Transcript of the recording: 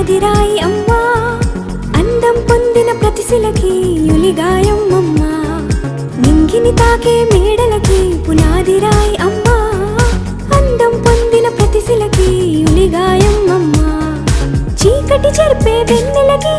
పునాదిరాయి అమ్మా, అందం పొందిన ప్రతిశిలకి యులిగాయం అమ్మా, నింగిని తాకే మేడలకి పునాదిరాయి అమ్మా, అందం పొందిన ప్రతిశిలకి యులిగాయం అమ్మా, చీకటి చెరిపే వెన్నెలకి